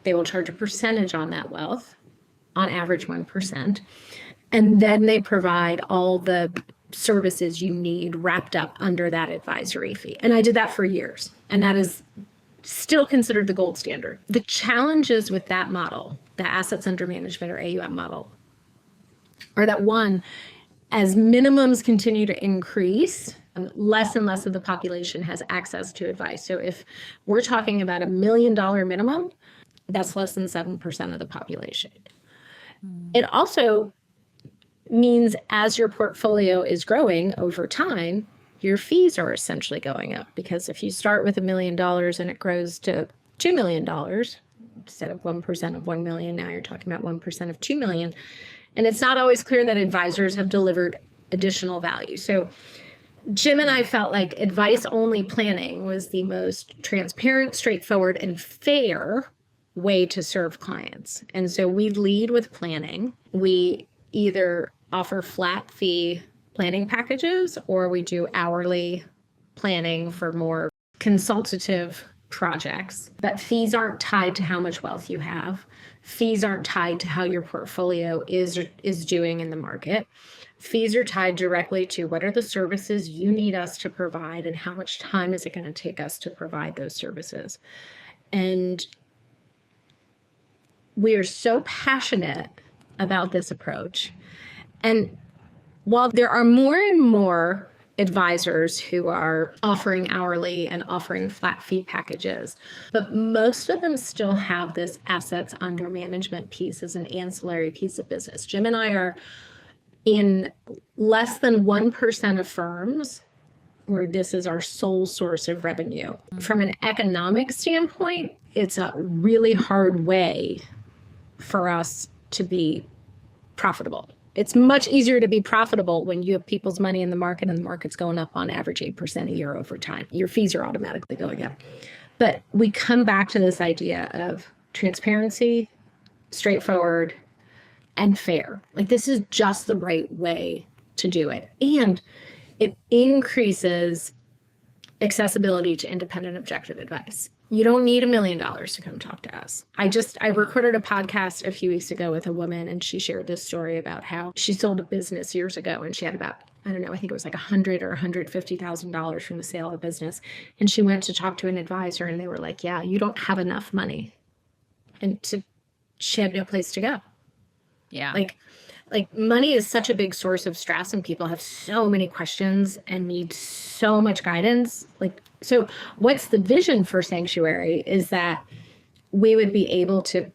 S1: They will charge a percentage on that wealth, on average 1%. And then they provide all the services you need wrapped up under that advisory fee. And I did that for years. And that is still considered the gold standard. The challenges with that model, the assets under management or AUM model, are that one, as minimums continue to increase, less and less of the population has access to advice. So if we're talking about $1 million minimum, that's less than 7% of the population. It also means as your portfolio is growing over time, your fees are essentially going up, because if you start with $1 million and it grows to $2 million, instead of 1% of 1 million, now you're talking about 1% of 2 million. And it's not always clear that advisors have delivered additional value. So Jim and I felt like advice-only planning was the most transparent, straightforward, and fair way to serve clients. And so we lead with planning. We either offer flat fee planning packages, or we do hourly planning for more consultative projects. But fees aren't tied to how much wealth you have. Fees aren't tied to how your portfolio is doing in the market. Fees are tied directly to what are the services you need us to provide and how much time is it going to take us to provide those services. And we are so passionate about this approach. And while there are more and more advisors who are offering hourly and offering flat fee packages, but most of them still have this assets under management piece as an ancillary piece of business. Jim and I are in less than 1% of firms where this is our sole source of revenue. From an economic standpoint, it's a really hard way for us to be profitable. It's much easier to be profitable when you have people's money in the market and the market's going up on average 8% a year over time. Your fees are automatically going up. But we come back to this idea of transparency, straightforward, and fair. Like, this is just the right way to do it. And it increases accessibility to independent objective advice. You don't need $1 million to come talk to us. I recorded a podcast a few weeks ago with a woman, and she shared this story about how she sold a business years ago, and she had about, I don't know, I think it was like $100,000 or $150,000 from the sale of the business. And she went to talk to an advisor, and they were like, yeah, you don't have enough money. And she had no place to go.
S2: Yeah.
S1: Like money is such a big source of stress, and people have so many questions and need so much guidance. So what's the vision for Sanctuary is that we would be able to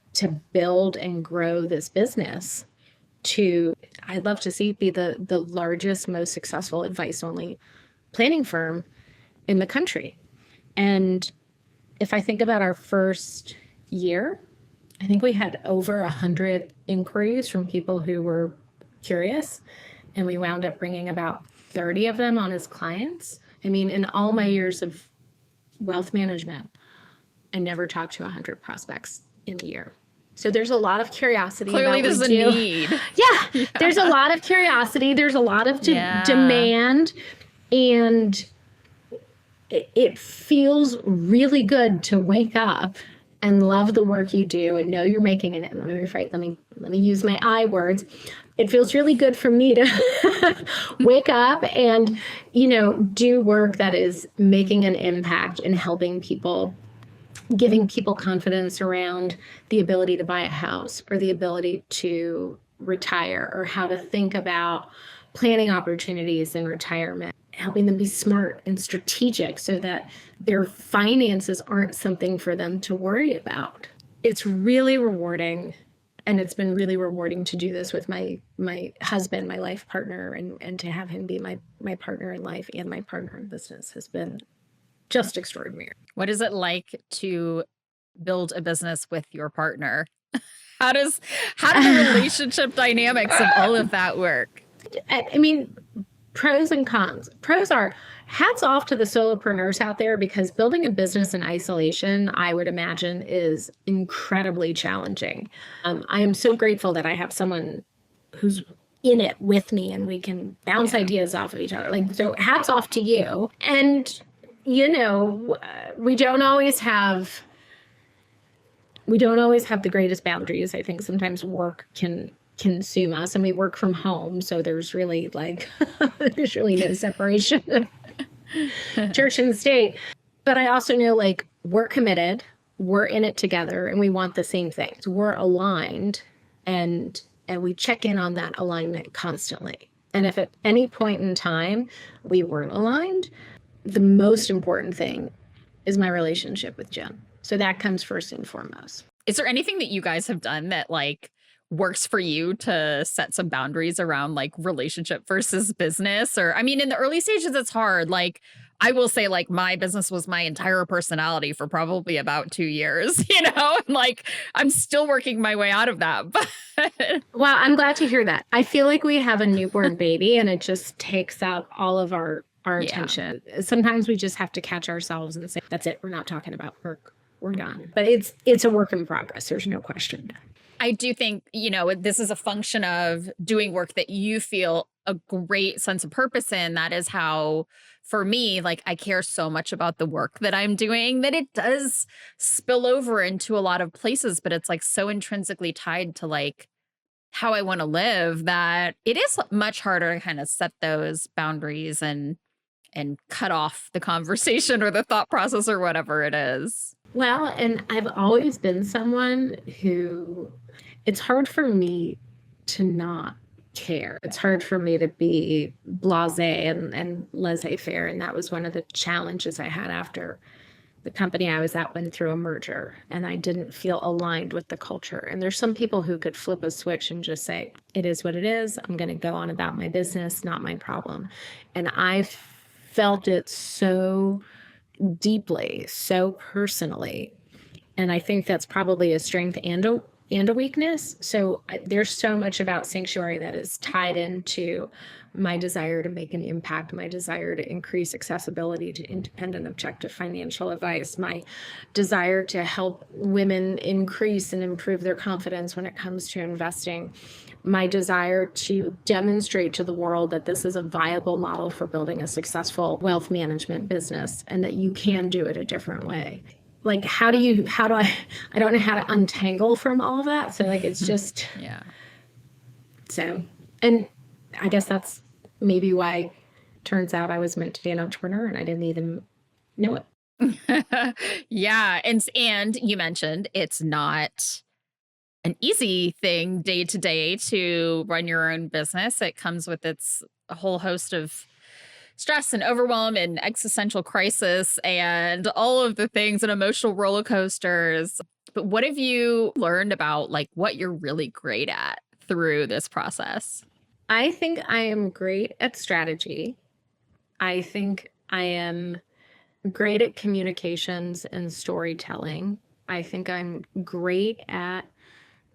S1: build and grow this business to, I'd love to see it be the largest, most successful advice-only planning firm in the country. And if I think about our first year, I think we had over 100 inquiries from people who were curious, and we wound up bringing about 30 of them on as clients. I mean, in all my years of wealth management, I never talked to 100 prospects in a year. So there's a lot of curiosity.
S2: Clearly,
S1: about
S2: there's
S1: what
S2: a
S1: we do.
S2: need.
S1: Yeah, there's a lot of curiosity. There's a lot of demand, and it feels really good to wake up and love the work you do and know you're making it. Let me use my I words. It feels really good for me to wake up and, do work that is making an impact and helping people, giving people confidence around the ability to buy a house or the ability to retire or how to think about planning opportunities in retirement, helping them be smart and strategic so that their finances aren't something for them to worry about. It's really rewarding. And it's been really rewarding to do this with my husband, my life partner, and to have him be my partner in life and my partner in business has been just extraordinary.
S2: What is it like to build a business with your partner? How do the relationship dynamics of all of that work?
S1: I mean, pros and cons. Pros are hats off to the solopreneurs out there, because building a business in isolation, I would imagine, is incredibly challenging. I am so grateful that I have someone who's in it with me and we can bounce ideas off of each other. So hats off to you. And, we don't always have the greatest boundaries. I think sometimes work can consume us, and we work from home, so there's really there's really no separation of church and state. But I also know we're committed, we're in it together, and we want the same things. We're aligned, and we check in on that alignment constantly. And if at any point in time we weren't aligned, the most important thing is my relationship with Jen. So that comes first and foremost.
S2: Is there anything that you guys have done that works for you to set some boundaries around relationship versus business? Or, I mean, in the early stages, it's hard. I will say my business was my entire personality for probably about 2 years, and I'm still working my way out of that. But
S1: well, I'm glad to hear that. I feel like we have a newborn baby and it just takes up all of our attention. Sometimes we just have to catch ourselves and say, that's it. We're not talking about work. We're done. But it's a work in progress. There's no question.
S2: I do think, this is a function of doing work that you feel a great sense of purpose in. That is how, for me, I care so much about the work that I'm doing that it does spill over into a lot of places, but it's so intrinsically tied to how I want to live that it is much harder to kind of set those boundaries and cut off the conversation or the thought process or whatever it is.
S1: Well, and I've always been someone who, it's hard for me to not care. It's hard for me to be blasé and laissez-faire. And that was one of the challenges I had after the company I was at went through a merger, and I didn't feel aligned with the culture. And there's some people who could flip a switch and just say, it is what it is. I'm going to go on about my business, not my problem. And I felt it so deeply, so personally. And I think that's probably a strength and a weakness. So there's so much about Sanctuary that is tied into my desire to make an impact, my desire to increase accessibility to independent, objective financial advice, my desire to help women increase and improve their confidence when it comes to investing, my desire to demonstrate to the world that this is a viable model for building a successful wealth management business and that you can do it a different way. I don't know how to untangle from all of that. So it's just,
S2: yeah. So,
S1: and I guess that's maybe why it turns out I was meant to be an entrepreneur and I didn't even know
S2: it. Yeah. And you mentioned it's not an easy thing day to day to run your own business. It comes with a whole host of stress and overwhelm and existential crisis and all of the things and emotional roller coasters. But what have you learned about what you're really great at through this process?
S1: I think I am great at strategy. I think I am great at communications and storytelling. I think I'm great at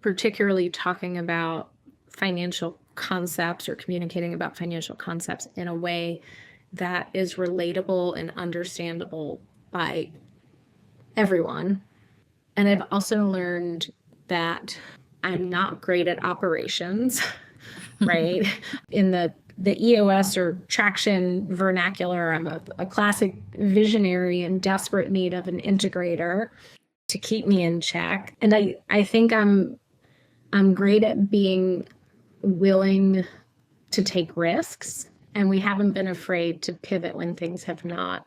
S1: particularly talking about financial concepts or communicating about financial concepts in a way that is relatable and understandable by everyone. And I've also learned that I'm not great at operations, right? In the EOS or traction vernacular, I'm a classic visionary in desperate need of an integrator to keep me in check. And I think I'm great at being willing to take risks, and we haven't been afraid to pivot when things have not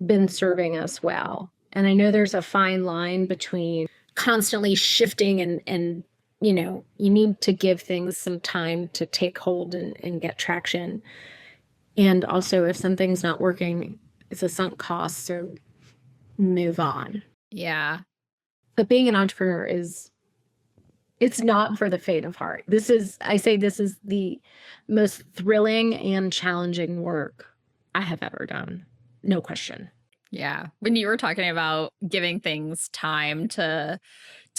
S1: been serving us well. And I know there's a fine line between constantly shifting and you know, you need to give things some time to take hold and get traction. And also, if something's not working, it's a sunk cost, so move on.
S2: Yeah.
S1: But being an entrepreneur it's not for the faint of heart. I say this is the most thrilling and challenging work I have ever done. No question.
S2: Yeah. When you were talking about giving things time to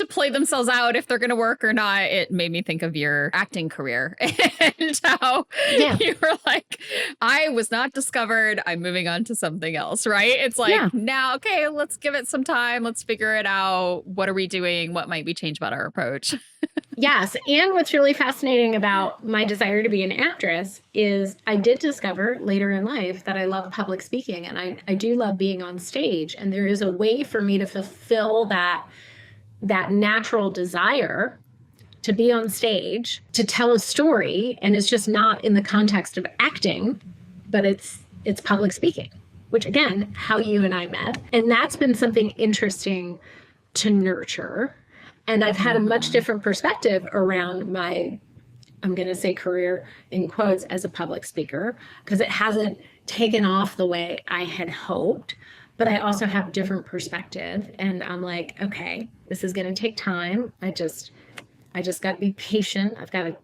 S2: play themselves out if they're going to work or not, it made me think of your acting career and how you were like, I was not discovered. I'm moving on to something else, right? It's like, now, okay, let's give it some time. Let's figure it out. What are we doing? What might we change about our approach?
S1: Yes. And what's really fascinating about my desire to be an actress is I did discover later in life that I love public speaking, and I do love being on stage. And there is a way for me to fulfill that natural desire to be on stage, to tell a story. And it's just not in the context of acting, but it's public speaking, which again, how you and I met. And that's been something interesting to nurture. And I've had a much different perspective around my, I'm going to say career in quotes, as a public speaker, because it hasn't taken off the way I had hoped. But I also have different perspective, and I'm like, okay, this is going to take time. I just got to be patient. I've got to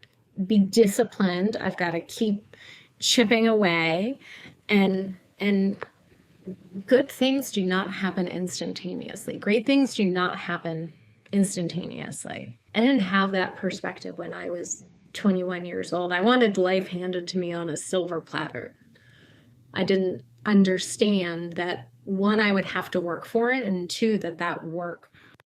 S1: be disciplined. I've got to keep chipping away, and good things do not happen instantaneously. Great things do not happen instantaneously. I didn't have that perspective when I was 21 years old. I wanted life handed to me on a silver platter. I didn't understand that, one, I would have to work for it, and two, that work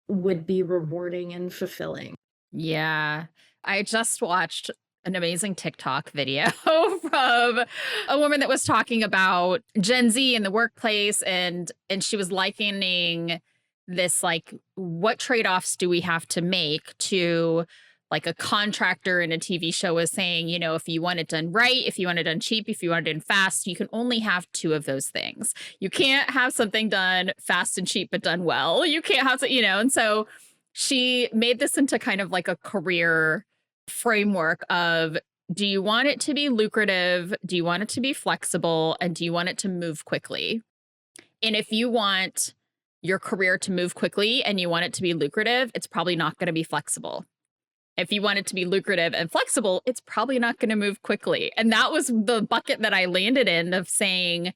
S1: would be rewarding and fulfilling.
S2: Yeah. I just watched an amazing TikTok video from a woman that was talking about Gen Z in the workplace, and she was likening this, like, what trade-offs do we have to make to, like, a contractor in a TV show was saying, you know, if you want it done right, if you want it done cheap, if you want it done fast, you can only have two of those things. You can't have something done fast and cheap, but done well. You can't have, you know, and so she made this into kind of like a career framework of, do you want it to be lucrative? Do you want it to be flexible? And do you want it to move quickly? And if you want your career to move quickly and you want it to be lucrative, it's probably not going to be flexible. If you want it to be lucrative and flexible, it's probably not going to move quickly. And that was the bucket that I landed in, of saying,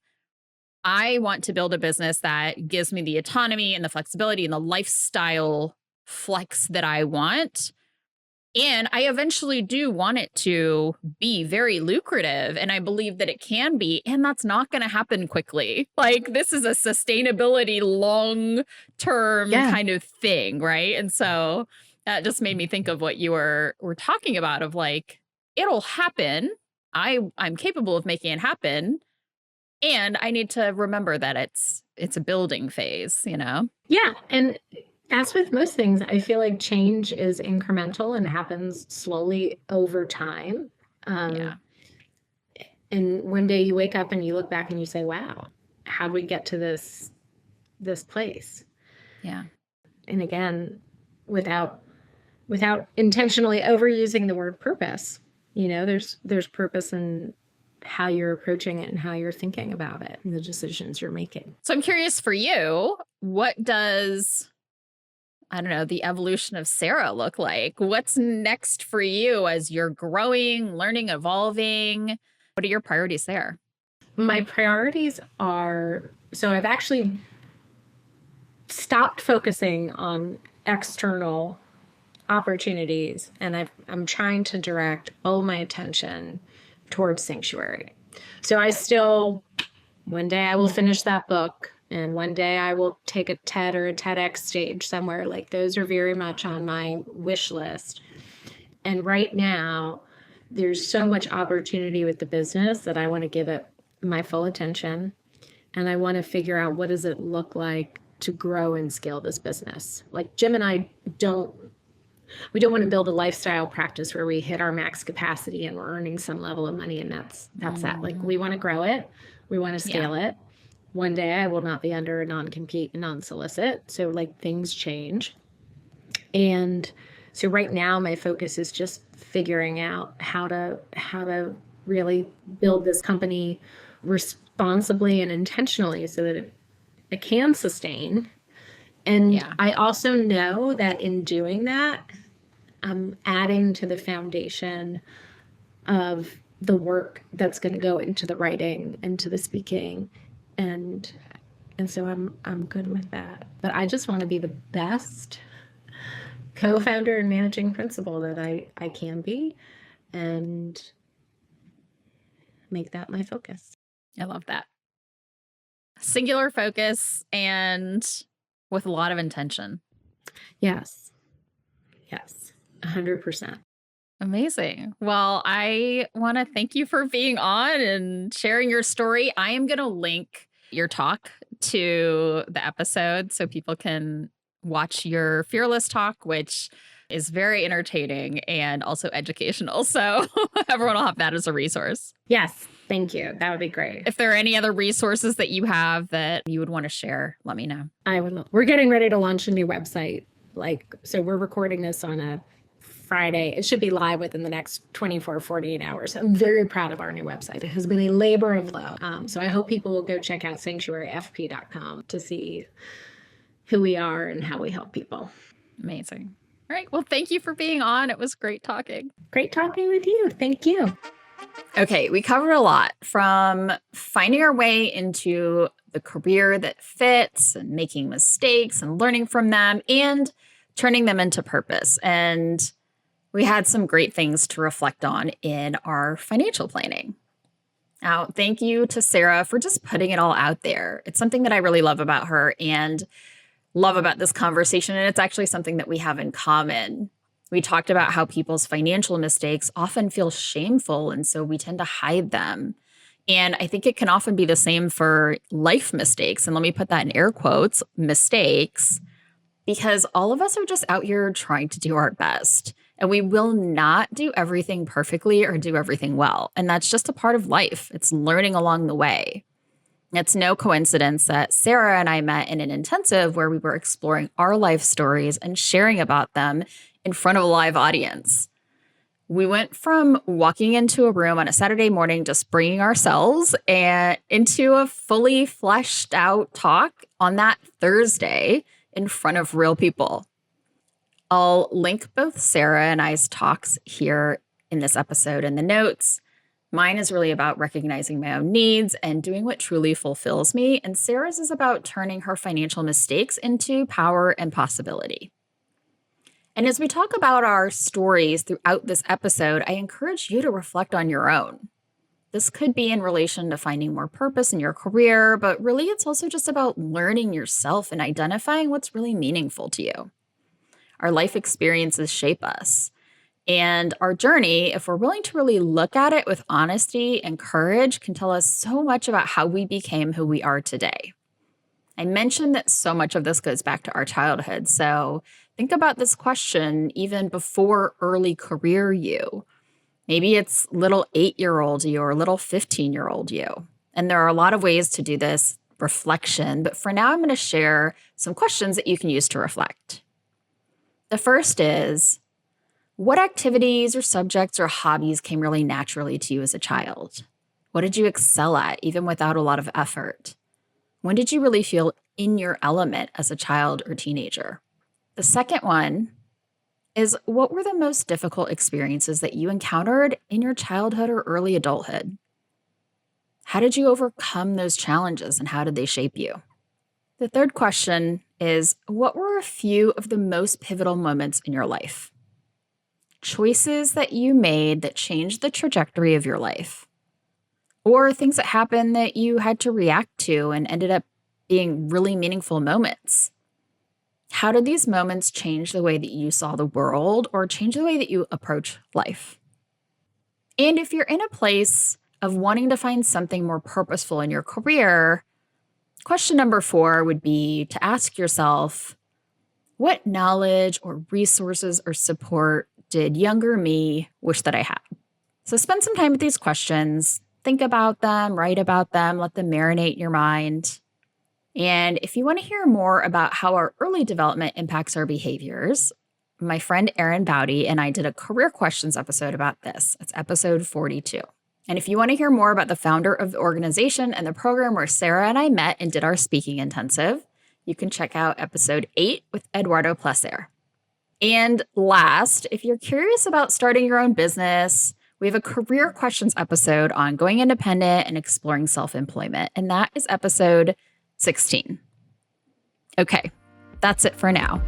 S2: I want to build a business that gives me the autonomy and the flexibility and the lifestyle flex that I want. And I eventually do want it to be very lucrative. And I believe that it can be. And that's not going to happen quickly. Like, this is a sustainability long-term kind of thing, right? And so that just made me think of what you were talking about, of like, it'll happen. I'm capable of making it happen. And I need to remember that it's a building phase, you know?
S1: Yeah. And as with most things, I feel like change is incremental and happens slowly over time. And one day you wake up and you look back and you say, wow, how did we get to this place?
S2: Yeah.
S1: And again, without intentionally overusing the word purpose, you know, there's purpose in how you're approaching it and how you're thinking about it and the decisions you're making.
S2: So I'm curious, for you, what does, I don't know, the evolution of Sarah look like? What's next for you as you're growing, learning, evolving? What are your priorities there?
S1: My priorities are, so I've actually stopped focusing on external opportunities, and I'm trying to direct all my attention towards Sanctuary. So I still, one day I will finish that book. And one day I will take a TED or a TEDx stage somewhere. Like those are very much on my wish list. And right now, there's so much opportunity with the business that I want to give it my full attention. And I want to figure out what does it look like to grow and scale this business. Like Jim and I we don't want to build a lifestyle practice where we hit our max capacity and we're earning some level of money and that's that. Like we want to grow it. We want to scale it. One day I will not be under a non-compete and non-solicit. So like things change. And so right now my focus is just figuring out how to really build this company responsibly and intentionally so that it can sustain. And I also know that in doing that, I'm adding to the foundation of the work that's going to go into the writing and to the speaking. And so I'm good with that. But I just want to be the best co-founder and managing principal that I can be and make that my focus.
S2: I love that. Singular focus and with a lot of intention.
S1: Yes. 100%.
S2: Amazing. Well, I want to thank you for being on and sharing your story. I am going to link your talk to the episode so people can watch your Fearless talk, which is very entertaining and also educational. So everyone will have that as a resource.
S1: Yes. Thank you. That would be great.
S2: If there are any other resources that you have that you would want to share, let me know.
S1: I would love. We're getting ready to launch a new website. So we're recording this on a Friday. It should be live within the next 24, 48 hours. I'm very proud of our new website. It has been a labor of love. So I hope people will go check out sanctuaryfp.com to see who we are and how we help people.
S2: Amazing. All right. Well, thank you for being on. It was great talking.
S1: Great talking with you. Thank you.
S2: Okay, we covered a lot from finding our way into the career that fits and making mistakes and learning from them and turning them into purpose. And we had some great things to reflect on in our financial planning. Now, thank you to Sarah for just putting it all out there. It's something that I really love about her and love about this conversation. And it's actually something that we have in common. We talked about how people's financial mistakes often feel shameful, and so we tend to hide them. And I think it can often be the same for life mistakes. And let me put that in air quotes, mistakes, because all of us are just out here trying to do our best. And we will not do everything perfectly or do everything well. And that's just a part of life. It's learning along the way. It's no coincidence that Sarah and I met in an intensive where we were exploring our life stories and sharing about them in front of a live audience. We went from walking into a room on a Saturday morning, just bringing ourselves, and into a fully fleshed out talk on that Thursday in front of real people. I'll link both Sarah and I's talks here in this episode in the notes. Mine is really about recognizing my own needs and doing what truly fulfills me. And Sarah's is about turning her financial mistakes into power and possibility. And as we talk about our stories throughout this episode, I encourage you to reflect on your own. This could be in relation to finding more purpose in your career, but really it's also just about learning yourself and identifying what's really meaningful to you. Our life experiences shape us. And our journey, if we're willing to really look at it with honesty and courage, can tell us so much about how we became who we are today. I mentioned that so much of this goes back to our childhood, so think about this question even before early career you. Maybe it's little 8-year-old you or little 15-year-old you. And there are a lot of ways to do this reflection, but for now I'm going to share some questions that you can use to reflect. The first is, what activities or subjects or hobbies came really naturally to you as a child? What did you excel at, even without a lot of effort? When did you really feel in your element as a child or teenager? The second one is, what were the most difficult experiences that you encountered in your childhood or early adulthood? How did you overcome those challenges and how did they shape you? The third question is, what were a few of the most pivotal moments in your life? Choices that you made that changed the trajectory of your life, or things that happened that you had to react to and ended up being really meaningful moments. How did these moments change the way that you saw the world or change the way that you approach life? And if you're in a place of wanting to find something more purposeful in your career, question number 4 would be to ask yourself, what knowledge or resources or support did younger me wish that I had? So spend some time with these questions, think about them, write about them, let them marinate in your mind. And if you want to hear more about how our early development impacts our behaviors, my friend Erin Bowdy and I did a career questions episode about this. It's episode 42. And if you want to hear more about the founder of the organization and the program where Sarah and I met and did our speaking intensive, you can check out episode 8 with Eduardo Placer. And last, if you're curious about starting your own business, we have a career questions episode on going independent and exploring self-employment. And that is episode 16. Okay, that's it for now.